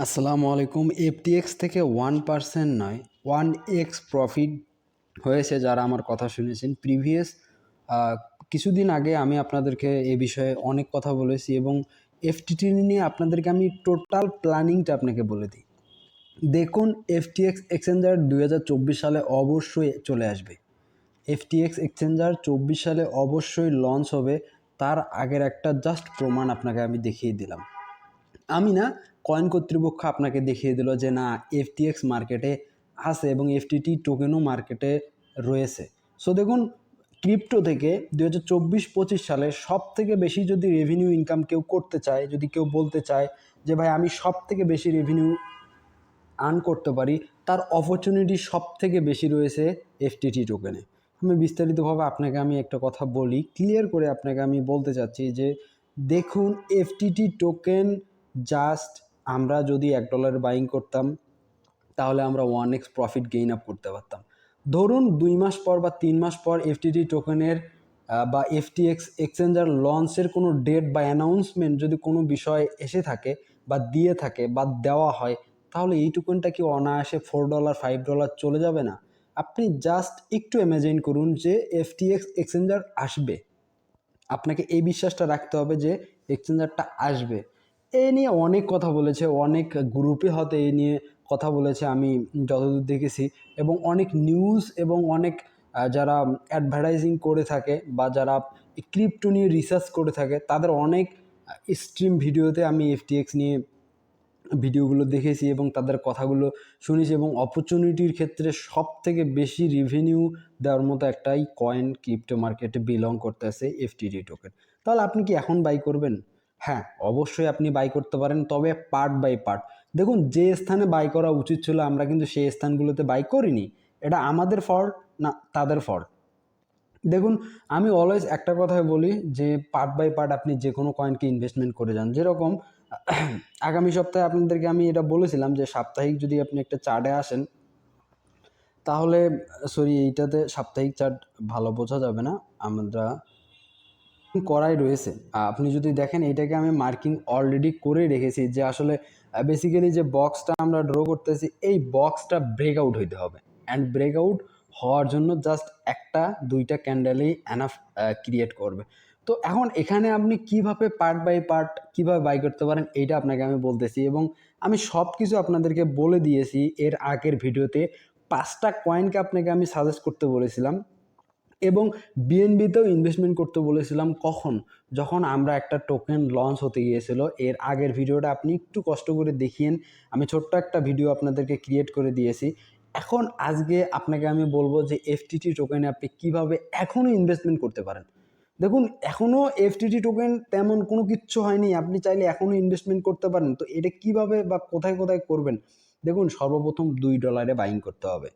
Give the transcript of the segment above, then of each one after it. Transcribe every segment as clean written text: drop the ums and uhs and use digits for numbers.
আসসালামু আলাইকুম। এফটিএক্স থেকে 1% নয় 1x প্রফিট হয়েছে। যারা আমার কথা শুনেছেন প্রিভিয়াস কিছুদিন আগে আমি আপনাদেরকে এ বিষয়ে অনেক কথা বলেছি এবং এফটিটি নিয়ে আপনাদেরকে আমি টোটাল প্ল্যানিংটা আপনাকে বলে দিই। দেখুন, এফটিএক্স এক্সচেঞ্জার 2024 সালে অবশ্যই চলে আসবে। এফটিএক্স এক্সচেঞ্জার 24 সালে অবশ্যই লঞ্চ হবে। তার আগের একটা জাস্ট প্রমাণ আপনাকে আমি দেখিয়ে দিলাম। আমি না, কয়েন কর্তৃপক্ষ আপনাকে দেখিয়ে দিল যে না, এফটিএক্স মার্কেটে আছে এবং এফটিটি টোকেনও মার্কেটে রয়েছে। সো দেখুন, ক্রিপ্টো থেকে 2024-25 সালে সব থেকে বেশি যদি রেভিনিউ ইনকাম কেউ করতে চায়, যদি কেউ বলতে চায় যে ভাই আমি সব থেকে বেশি রেভিনিউ আর্ন করতে পারি, তার অপরচুনিটি সব থেকে বেশি রয়েছে এফটিটি টোকেনে। আমি বিস্তারিতভাবে আপনাকে আমি একটা কথা বলি, ক্লিয়ার করে আপনাকে আমি বলতে চাচ্ছি যে দেখুন, এফটিটি টোকেন জাস্ট আমরা যদি $1 বাইং করতাম তাহলে আমরা 1x প্রফিট গেইন আপ করতে পারতাম। ধরুন 2 মাস পর বা 3 মাস পর এফটিটি টোকেনের বা এফটিএক্স এক্সচেঞ্জার লঞ্চের কোনো ডেট বা অ্যানাউন্সমেন্ট যদি কোনো বিষয় এসে থাকে বা দিয়ে থাকে বা দেওয়া হয়, তাহলে এই টোকেনটা কি অনায়াসে $4 $5 চলে যাবে না? আপনি জাস্ট একটু ইমাজিন করুন যে এফটিএক্স এক্সচেঞ্জার আসবে, আপনাকে এই বিশ্বাসটা রাখতে হবে যে এক্সচেঞ্জারটা আসবে। এই নিয়ে অনেক কথা বলেছে, অনেক গ্রুপে হয়তো এই নিয়ে কথা বলেছে আমি যতদূর দেখেছি, এবং অনেক নিউজ এবং অনেক যারা অ্যাডভার্টাইজিং করে থাকে বা যারা ক্রিপ্টো নিয়ে রিসার্চ করে থাকে তাদের অনেক স্ট্রিম ভিডিওতে আমি এফটিএক্স নিয়ে ভিডিওগুলো দেখেছি এবং তাদের কথাগুলো শুনেছি। এবং অপরচুনিটির ক্ষেত্রে সব থেকে বেশি রেভিনিউ দেওয়ার মতো একটাই কয়েন ক্রিপ্টো মার্কেটে বিলং করতেছে এফটিটি টোকেন। তাহলে আপনি কি এখন বাই করবেন? হ্যাঁ, অবশ্যই আপনি বাই করতে পারেন, তবে পার্ট বাই পার্ট। দেখুন, যে স্থানে বাই করা উচিত ছিল আমরা কিন্তু সেই স্থানগুলোতে বাই করিনি। এটা আমাদের ফল্ট না তাদের ফল্ট? দেখুন, আমি অলওয়েজ একটা কথাই বলি যে পার্ট বাই পার্ট আপনি যে কোনো কয়েনকে ইনভেস্টমেন্ট করে যান। যেরকম আগামী সপ্তাহে আপনাদেরকে আমি এটা বলেছিলাম যে সাপ্তাহিক যদি আপনি একটা চার্টে আসেন তাহলে, সরি এইটাতে সাপ্তাহিক চার্ট ভালো বোঝা যাবে না, আমরা করাই রয়েছে। আপনি যদি দেখেন এটাকে আমি মার্কিং অলরেডি করে রেখেছি যে আসলে বেসিক্যালি যে বক্সটা আমরা ড্র করতেছি এই বক্সটা ব্রেকআউট হইতে হবে। অ্যান্ড ব্রেকআউট হওয়ার জন্য জাস্ট একটা দুইটা ক্যান্ডেলই এনাফ ক্রিয়েট করবে। তো এখন এখানে আপনি কিভাবে পার্ট বাই পার্ট কিভাবে বাই করতে পারেন এইটা আপনাকে আমি বলতেছি, এবং আমি সব কিছু আপনাদেরকে বলে দিয়েছি এর আগের ভিডিওতে। 5টা কয়েনকে আপনাকে আমি সাজেস্ট করতে বলেছিলাম এবং বিএনবিতেও ইনভেস্টমেন্ট করতে বলেছিলাম। কখন? যখন আমরা একটা টোকেন লঞ্চ হতে গিয়েছিল। এর আগের ভিডিওটা আপনি একটু কষ্ট করে দেখিয়েন, আমি ছোট্ট একটা ভিডিও আপনাদেরকে ক্রিয়েট করে দিয়েছি। এখন আজকে আপনাকে আমি বলবো যে এফটিটি টোকেনে আপনি কিভাবে এখনও ইনভেস্টমেন্ট করতে পারেন। দেখুন, এখনও এফটিটি টোকেন তেমন কোনো কিচ্ছু হয়নি, আপনি চাইলে এখনও ইনভেস্টমেন্ট করতে পারেন। তো এটা কিভাবে বা কোথায় কোথায় করবেন? দেখুন, সর্বপ্রথম $2 বাইং করতে হবে।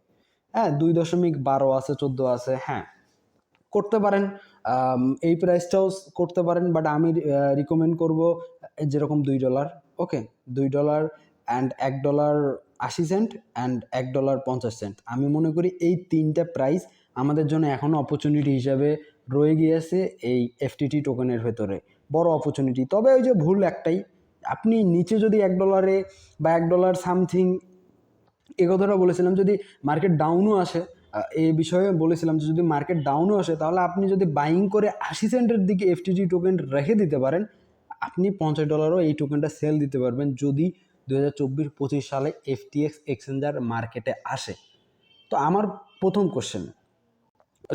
হ্যাঁ, 2.12 আছে, 14 আছে, হ্যাঁ করতে পারেন। এই প্রাইসটাও করতে পারেন, বাট আমি রিকমেন্ড করব যেরকম $2, ওকে, $2 অ্যান্ড $1.80 অ্যান্ড $1.50। আমি মনে করি এই তিনটা প্রাইস আমাদের জন্য এখনও অপরচুনিটি হিসাবে রয়ে গিয়েছে এই এফটিটি টোকেনের ভেতরে, বড় অপরচুনিটি। তবে ওই যে ভুল একটাই, আপনি নিচে যদি $1 বা $1 সামথিং, এ কথাটা বলেছিলাম যদি মার্কেট ডাউনও আসে, এই বিষয়ে বলেছিলাম যে যদি মার্কেট ডাউনও আসে তাহলে আপনি যদি বাইং করে 80 সেন্টের দিকে এফটিটি টোকেন রেখে দিতে পারেন, আপনি $50 এই টোকেনটা সেল দিতে পারবেন যদি 2024-25 সালে এফটিএক্স এক্সচেঞ্জার মার্কেটে আসে। তো আমার প্রথম কোশ্চেন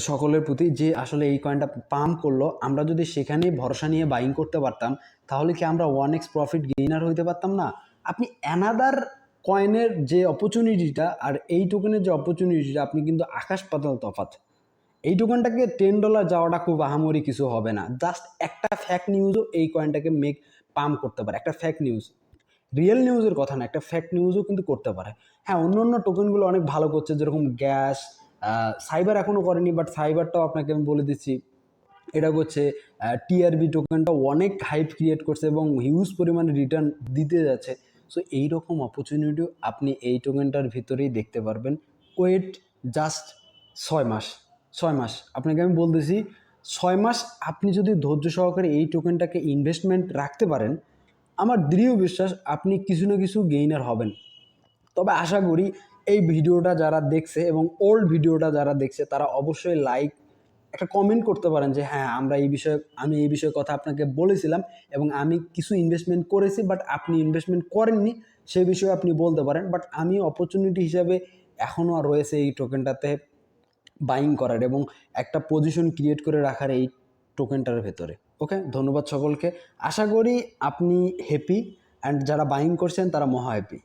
সকলের প্রতি যে আসলে এই কয়েনটা পাম্প করলো, আমরা যদি সেখানেই ভরসা নিয়ে বাইং করতে পারতাম তাহলে কি আমরা 1x প্রফিট গেইনার হইতে পারতাম না? আপনি অ্যানাদার কয়েনের যে অপরচুনিটিটা আর এই টোকেনের যে অপরচুনিটিটা, আপনি কিন্তু আকাশ পাতাল তফাৎ। এই টোকেনটাকে $10 যাওয়াটা খুব আহামরি কিছু হবে না। জাস্ট একটা ফ্যাক্ট নিউজও এই কয়েনটাকে পাম্প করতে পারে। একটা ফ্যাক্ট নিউজ, রিয়েল নিউজের কথা না, একটা ফ্যাক্ট নিউজও কিন্তু করতে পারে। হ্যাঁ, অন্য অন্য টোকেনগুলো অনেক ভালো করছে, যেরকম গ্যাস, সাইবার এখনও করেনি, বাট সাইবারটাও আপনাকে আমি বলে দিচ্ছি এটা করছে। টিআরবি টোকেনটা অনেক হাইপ ক্রিয়েট করছে এবং হিউজ পরিমাণে রিটার্ন দিতে যাচ্ছে। সো এইরকম অপরচুনিটিও আপনি এই টোকেনটার ভিতরেই দেখতে পারবেন। ওয়েট জাস্ট 6 মাস, 6 মাস আপনাকে আমি বলতেছি। 6 মাস আপনি যদি ধৈর্য সহকারে এই টোকেনটাকে ইনভেস্টমেন্ট রাখতে পারেন, আমার দৃঢ় বিশ্বাস আপনি কিছু না কিছু গেইনার হবেন। তবে আশা করি এই ভিডিওটা যারা দেখছে এবং ওল্ড ভিডিওটা যারা দেখছে তারা অবশ্যই একটা কমেন্ট করতে পারেন যে হ্যাঁ আমি এই বিষয়ে কথা আপনাকে বলেছিলাম এবং আমি কিছু ইনভেস্টমেন্ট করেছি, বাট আপনি ইনভেস্টমেন্ট করেননি, সেই বিষয়ে আপনি বলতে পারেন। বাট আমি অপরচুনিটি হিসাবে এখনও আর রয়েছে এই টোকেনটাতে বাইং করার এবং একটা পজিশন ক্রিয়েট করে রাখার এই টোকেনটার ভেতরে। ওকে, ধন্যবাদ সকলকে। আশা করি আপনি হ্যাপি, অ্যান্ড যারা বাইং করছেন তারা মহা হ্যাপি।